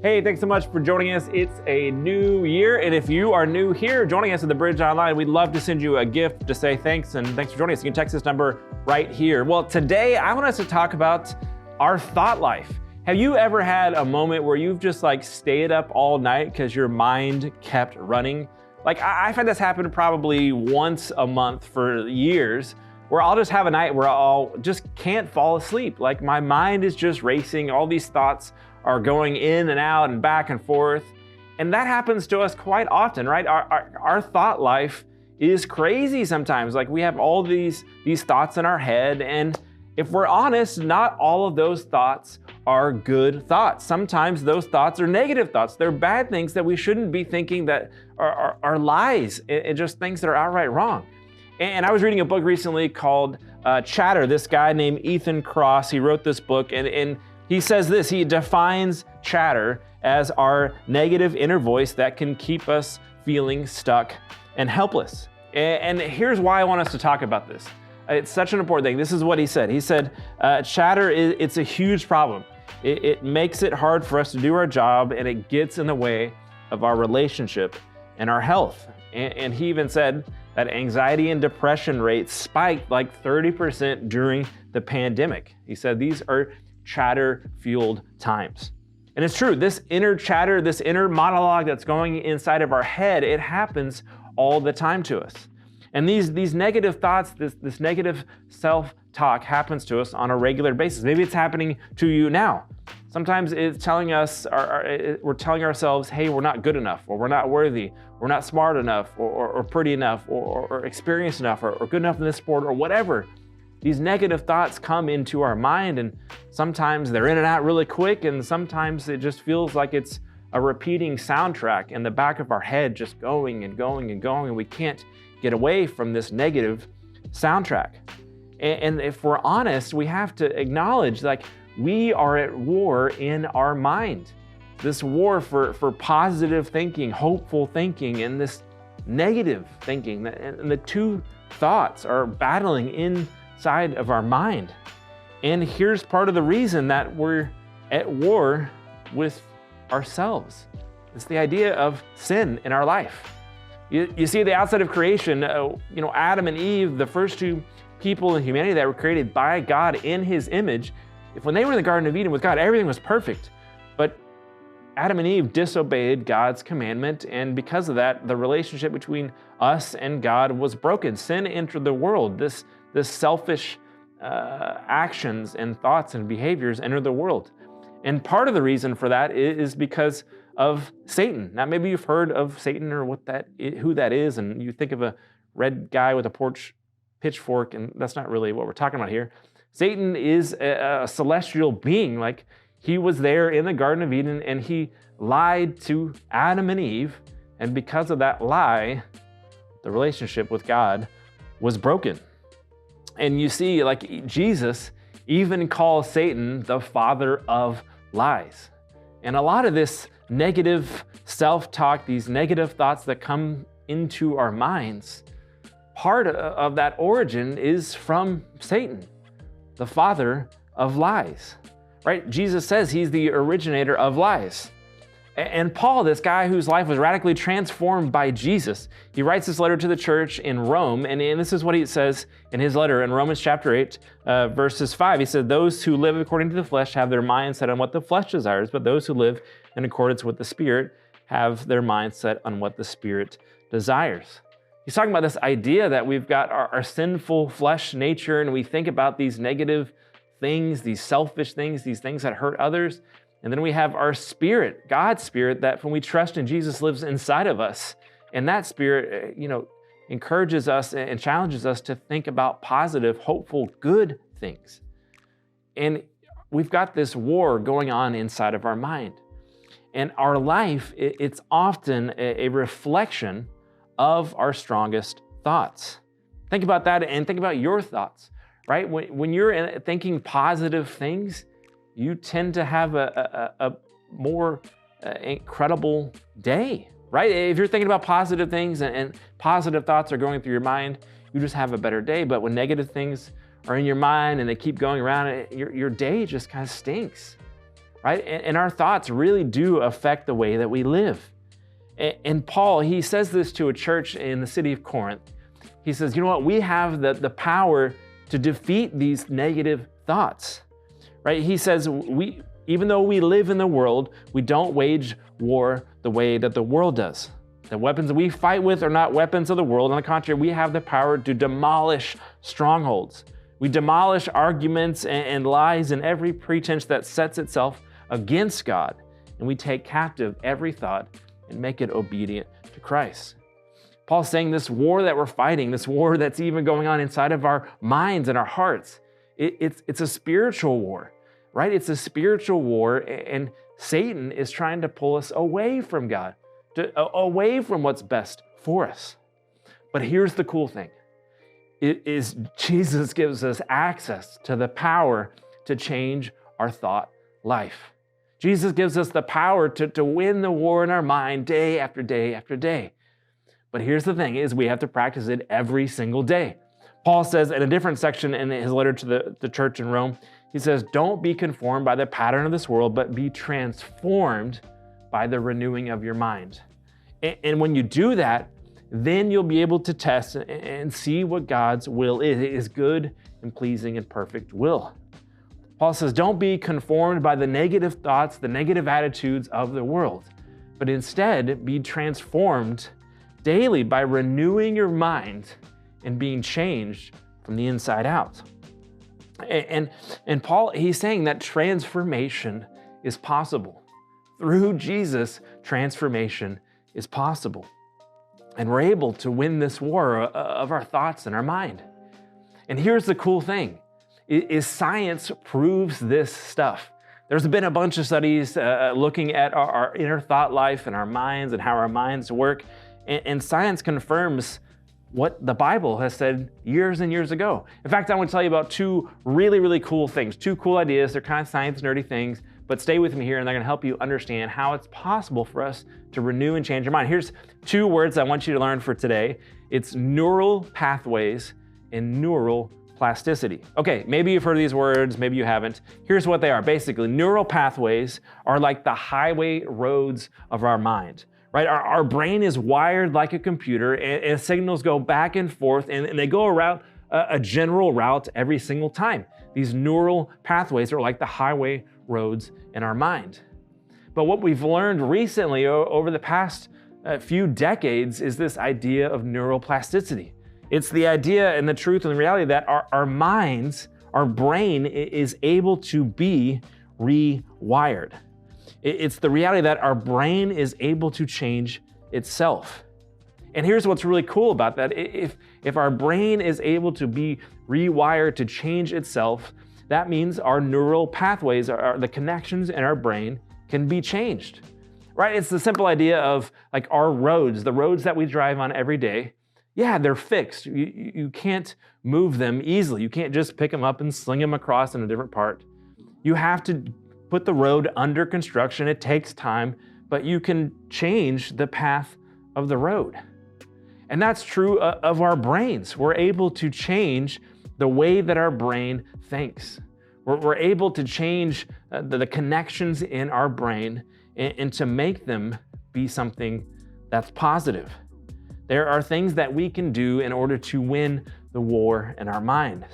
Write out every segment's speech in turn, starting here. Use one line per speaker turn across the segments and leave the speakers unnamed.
Hey, thanks so much for joining us. It's a new year, and if you are new here joining us at the Bridge Online, we'd love to send you a gift to say thanks, and thanks for joining us. You can text this number right here. Well, today I want us to talk about our thought life. Have you ever had a moment where you've just stayed up all night because your mind kept running? I've had this happen probably once a month for years, where I'll just have a night where I'll just can't fall asleep. My mind is just racing, all these thoughts are going in and out and back and forth. And that happens to us quite often, right? Our thought life is crazy sometimes. We have all these thoughts in our head, and if we're honest, not all of those thoughts are good thoughts. Sometimes those thoughts are negative thoughts. They're bad things that we shouldn't be thinking, that are lies and just things that are outright wrong. And I was reading a book recently called Chatter. This guy named Ethan Kross, he wrote this book, and he says this. He defines chatter as our negative inner voice that can keep us feeling stuck and helpless. And here's why I want us to talk about this. It's such an important thing. This is what he said. He said, chatter, it's a huge problem. It makes it hard for us to do our job, and it gets in the way of our relationship and our health. And he even said that anxiety and depression rates spiked 30% during the pandemic. He said these are chatter-fueled times. And it's true, this inner chatter, this inner monologue that's going inside of our head, it happens all the time to us. And these negative thoughts, this negative self-talk happens to us on a regular basis. Maybe it's happening to you now. Sometimes it's telling us, we're telling ourselves, hey, we're not good enough, or we're not worthy, we're not smart enough, or pretty enough, or experienced enough, or good enough in this sport, or whatever. These negative thoughts come into our mind, and sometimes they're in and out really quick, and sometimes it just feels like it's a repeating soundtrack in the back of our head, just going and going and going, and we can't get away from this negative soundtrack. And if we're honest, we have to acknowledge we are at war in our mind. This war for positive thinking, hopeful thinking, and this negative thinking, and the two thoughts are battling inside of our mind. And here's part of the reason that we're at war with ourselves. It's the idea of sin in our life. You see, the outside of creation, Adam and Eve, the first two people in humanity that were created by God in His image, when they were in the Garden of Eden with God, everything was perfect. But Adam and Eve disobeyed God's commandment, and because of that, the relationship between us and God was broken. Sin entered the world. This selfish actions and thoughts and behaviors entered the world. And part of the reason for that is because of Satan. Now, maybe you've heard of Satan or who that is, and you think of a red guy with a pitchfork, and that's not really what we're talking about here. Satan is a celestial being. He was there in the Garden of Eden, and he lied to Adam and Eve, and because of that lie, the relationship with God was broken. And you see, Jesus even calls Satan the father of lies. And a lot of this negative self-talk, these negative thoughts that come into our minds, part of that origin is from Satan, the father of lies, right? Jesus says he's the originator of lies. And Paul, this guy whose life was radically transformed by Jesus, he writes this letter to the church in Rome, and this is what he says in his letter in Romans chapter 8, verses 5. He said, those who live according to the flesh have their mind set on what the flesh desires, but those who live in accordance with the Spirit have their mind set on what the Spirit desires. He's talking about this idea that we've got our sinful flesh nature, and we think about these negative things, these selfish things, these things that hurt others. And then we have our spirit, God's Spirit, that when we trust in Jesus lives inside of us. And that Spirit, encourages us and challenges us to think about positive, hopeful, good things. And we've got this war going on inside of our mind. And our life, it's often a reflection of our strongest thoughts. Think about that and think about your thoughts, right? When you're thinking positive things, you tend to have a more incredible day, right? If you're thinking about positive things and positive thoughts are going through your mind, you just have a better day. But when negative things are in your mind and they keep going around, your day just kind of stinks. right? And our thoughts really do affect the way that we live. And Paul, he says this to a church in the city of Corinth. He says, you know what? We have the power to defeat these negative thoughts, right? He says, even though we live in the world, we don't wage war the way that the world does. The weapons that we fight with are not weapons of the world. On the contrary, we have the power to demolish strongholds. We demolish arguments and lies and every pretense that sets itself against God. And we take captive every thought and make it obedient to Christ. Paul's saying this war that we're fighting, this war that's even going on inside of our minds and our hearts, it's a spiritual war, right? It's a spiritual war, and Satan is trying to pull us away from God, away from what's best for us. But here's the cool thing. It is Jesus gives us access to the power to change our thought life. Jesus gives us the power to win the war in our mind day after day after day. But here's the thing, is we have to practice it every single day. Paul says in a different section in his letter to the church in Rome, he says, don't be conformed by the pattern of this world, but be transformed by the renewing of your mind. And when you do that, then you'll be able to test and see what God's will is. It is good and pleasing and perfect will. Paul says, don't be conformed by the negative thoughts, the negative attitudes of the world, but instead be transformed daily by renewing your mind and being changed from the inside out. And Paul, he's saying that transformation is possible. Through Jesus, transformation is possible. And we're able to win this war of our thoughts and our mind. And here's the cool thing, is science proves this stuff. There's been a bunch of studies looking at our inner thought life and our minds and how our minds work. And science confirms what the Bible has said years and years ago. In fact, I want to tell you about two really, really cool things, two cool ideas. They're kind of science nerdy things, but stay with me here and they're going to help you understand how it's possible for us to renew and change your mind. Here's two words I want you to learn for today. It's neural pathways and neural plasticity. Okay, maybe you've heard of these words, maybe you haven't. Here's what they are. Basically, neural pathways are like the highway roads of our mind. Right? Our brain is wired like a computer, and signals go back and forth, and they go around a general route every single time. These neural pathways are like the highway roads in our mind. But what we've learned recently over the past few decades is this idea of neuroplasticity. It's the idea and the truth and the reality that our minds, our brain is able to be rewired. It's the reality that our brain is able to change itself. And here's what's really cool about that. If our brain is able to be rewired to change itself, that means our neural pathways, the connections in our brain can be changed, right? It's the simple idea of like our roads, the roads that we drive on every day. Yeah, they're fixed. You can't move them easily. You can't just pick them up and sling them across in a different part. You have to put the road under construction. It takes time, but you can change the path of the road. And that's true of our brains. We're able to change the way that our brain thinks. We're able to change the connections in our brain and to make them be something that's positive. There are things that we can do in order to win the war in our mind.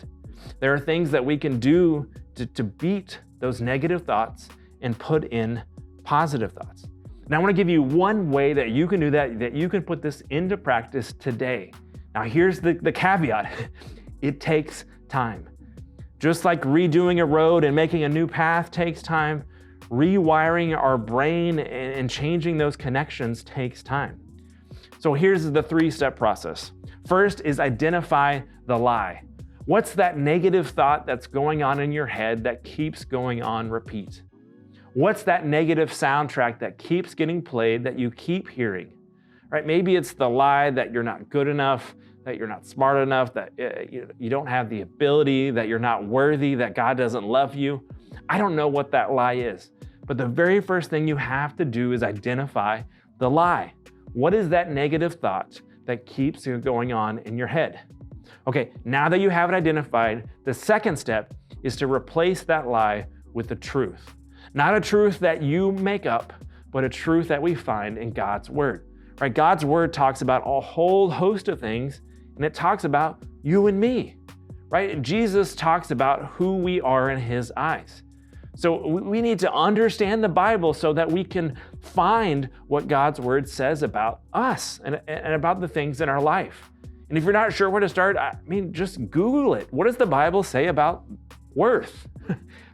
There are things that we can do to beat those negative thoughts and put in positive thoughts. Now I want to give you one way that you can do that you can put this into practice today. Now here's the caveat. It takes time. Just like redoing a road and making a new path takes time, rewiring our brain and changing those connections takes time. So here's the 3-step process. First is identify the lie. What's that negative thought that's going on in your head that keeps going on repeat? What's that negative soundtrack that keeps getting played that you keep hearing? Right? Maybe it's the lie that you're not good enough, that you're not smart enough, that you don't have the ability, that you're not worthy, that God doesn't love you. I don't know what that lie is, but the very first thing you have to do is identify the lie. What is that negative thought that keeps going on in your head? Okay, now that you have it identified, the second step is to replace that lie with the truth. Not a truth that you make up, but a truth that we find in God's word. Right? God's word talks about a whole host of things, and it talks about you and me. Right? Jesus talks about who we are in his eyes. So we need to understand the Bible so that we can find what God's word says about us and about the things in our life. And if you're not sure where to start, just Google it. What does the Bible say about worth?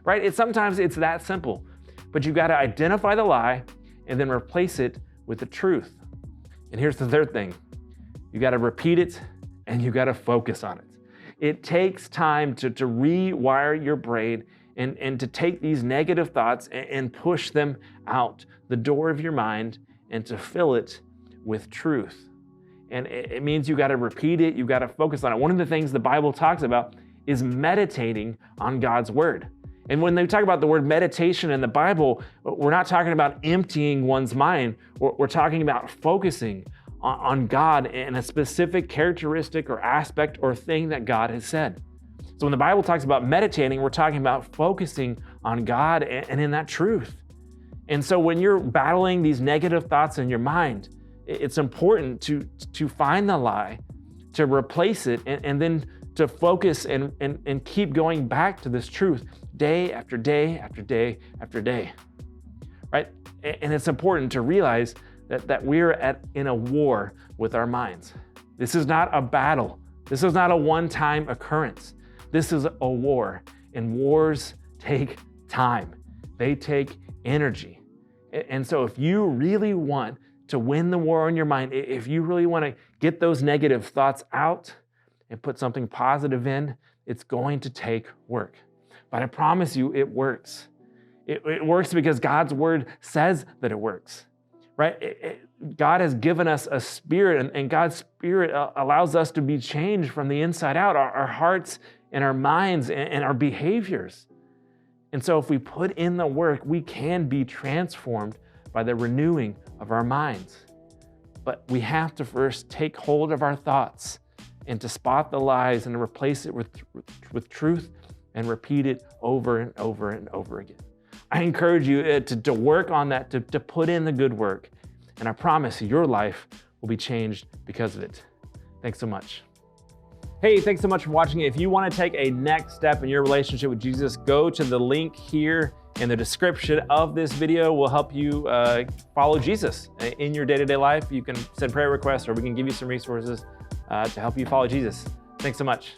Right? Sometimes it's that simple, but you've got to identify the lie and then replace it with the truth. And here's the third thing. You got to repeat it and you got to focus on it. It takes time to rewire your brain and to take these negative thoughts and push them out the door of your mind and to fill it with truth. And it means you got to repeat it, you got to focus on it. One of the things the Bible talks about is meditating on God's word. And when they talk about the word meditation in the Bible, we're not talking about emptying one's mind. We're talking about focusing on God and a specific characteristic or aspect or thing that God has said. So when the Bible talks about meditating, we're talking about focusing on God and in that truth. And so when you're battling these negative thoughts in your mind, it's important to find the lie, to replace it, and then to focus and keep going back to this truth day after day after day after day, right? And it's important to realize that we're in a war with our minds. This is not a battle. This is not a one-time occurrence. This is a war, and wars take time. They take energy. And so if you really want to win the war on your mind, if you really want to get those negative thoughts out and put something positive in, it's going to take work. But I promise you, it works. It works because God's word says that it works, right? God has given us a spirit, and God's spirit allows us to be changed from the inside out, our hearts and our minds and our behaviors. And so if we put in the work, we can be transformed by the renewing of our minds. But we have to first take hold of our thoughts and to spot the lies and to replace it with truth and repeat it over and over and over again. I encourage you to work on that, to put in the good work. And I promise your life will be changed because of it. Thanks so much. Hey, thanks so much for watching. If you want to take a next step in your relationship with Jesus, go to the link here in the description of this video. We'll help you follow Jesus in your day-to-day life. You can send prayer requests, or we can give you some resources to help you follow Jesus. Thanks so much.